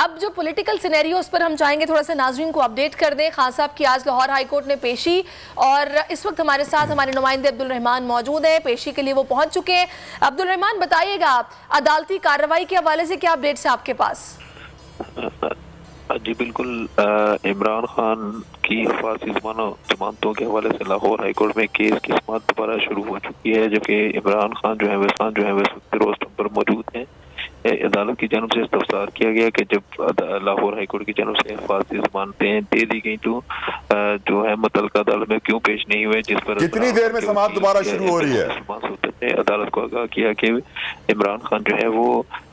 अब जो political scenarios पर हम चाहेंगे थोड़ा सा नाजरीन को अपडेट कर दें। खान साहब की आज लाहौर हाई कोर्ट ने पेशी, और इस वक्त हमारे साथ हमारे नुमाइंदे अब्दुल रहमान मौजूद हैं। पेशी के लिए वो पहुंच चुके हैं। अब्दुल रहमान, बताइएगा अदालती कार्रवाई के हवाले से क्या अपडेट्स हैं आपके पास? जी बिल्कुल, इमरान खान की हिफाजती जमानतों के हवाले से लाहौर हाई कोर्ट में केस की समाअत दोबारा शुरू हो चुकी है, जबकि इमरान खान जो है वह इस वक्त रोस्टम पर मौजूद हैं। अदालत की जानब से इस्तफसार किया गया कि जब लाहौर हाई कोर्ट की जानब से हिफाजती जमानतें दे दी गई तो जो है मुतल्लिका अदालत में क्यों पेश नहीं हुए, जिस पर कितनी देर में समाअत दोबारा शुरू हो रही है? अदालत को आगाह किया कि इमरान खान जो है वो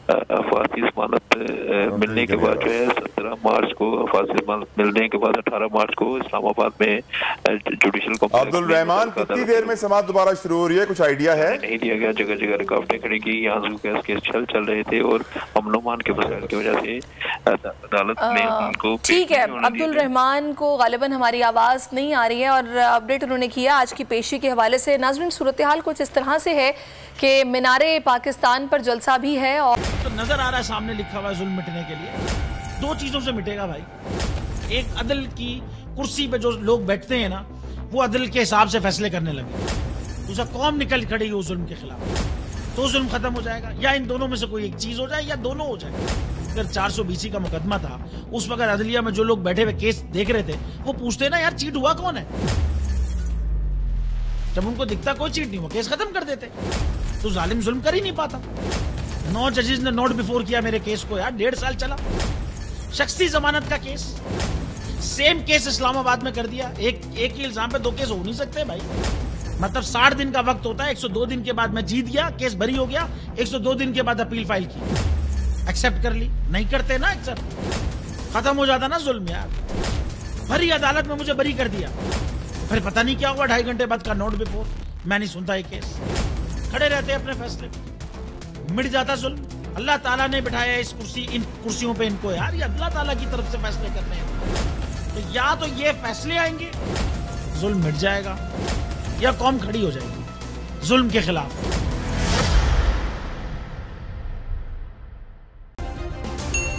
हिफाजती जमानत मिलने के बाद जो है 17 मार्च को हिफाजती जमानत मिलने के बाद 18 मार्च को इस्लामाबाद में जुडिशल कॉम्प्लेक्स। अब्दुल रहमान, कितनी देर में समाअत दोबारा शुरू हो रही है, कुछ आइडिया है? नहीं दिया गया, जगह जगह रुकावटें खड़ी की। यहाँ केस चल रहे थे और अमन के मसाइल की वजह से अदालत ने उनको। ठीक है, अब्दुल रहमान को गालिबन हमारी आवाज़ नहीं आ रही है और अपडेट उन्होंने किया आज की पेशी के हवाले से। नाज़रीन, सूरत हाल कुछ इस तरह से है कि मीनारे पाकिस्तान पर जलसा भी है और तो नजर आ रहा है सामने लिखा हुआ है जुल्म मिटने के लिए। दो चीजों से मिटेगा भाई, एक अदल की कुर्सी पे जो लोग बैठते हैं ना, वो अदल के हिसाब से फैसले करने लगे। दूसरा, कौम निकल खड़ी उस जुल्म के खिलाफ, तो जुल्म खत्म हो जाएगा। या इन दोनों में से कोई एक चीज हो जाए या दोनों हो जाए। अगर 420 का मुकदमा था, उस वक्त अदलिया में जो लोग बैठे हुए केस देख रहे थे वो पूछते ना, यार चीट हुआ कौन है? जब उनको दिखता कोई चीट नहीं हुआ, केस खत्म कर देते। तो जालिम जुल्म कर ही नहीं पाता। 9 जजेस ने नोट बिफोर किया मेरे केस को, यार 1.5 साल चला। शख्सी जमानत का केस, सेम केस इस्लामाबाद में कर दिया। एक ही इल्जाम पे 2 केस हो नहीं सकते भाई। मतलब 60 दिन का वक्त होता है। 102 दिन के बाद मैं जीत गया, केस बरी हो गया। 102 दिन के बाद अपील फाइल की, एक्सेप्ट कर ली। नहीं करते ना एक्सेप्ट, खत्म हो जाता ना जुल्म यार। भरी अदालत में मुझे बरी कर दिया, फिर पता नहीं क्या हुआ 2.5 घंटे बाद का नोट बिफोर। मैं नहीं सुनता ये केस, खड़े रहते अपने फैसले पे, मिट जाता जुल्म। अल्लाह ताला ने बिठाया इन कुर्सियों पे इनको यार, ये अल्लाह ताला की तरफ से फैसले करने हैं। तो या तो ये फैसले आएंगे, जुल्म मिट जाएगा, या कौम खड़ी हो जाएगी जुल्म के खिलाफ।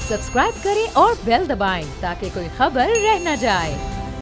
सब्सक्राइब करें और बेल दबाएं ताकि कोई खबर रह न जाए।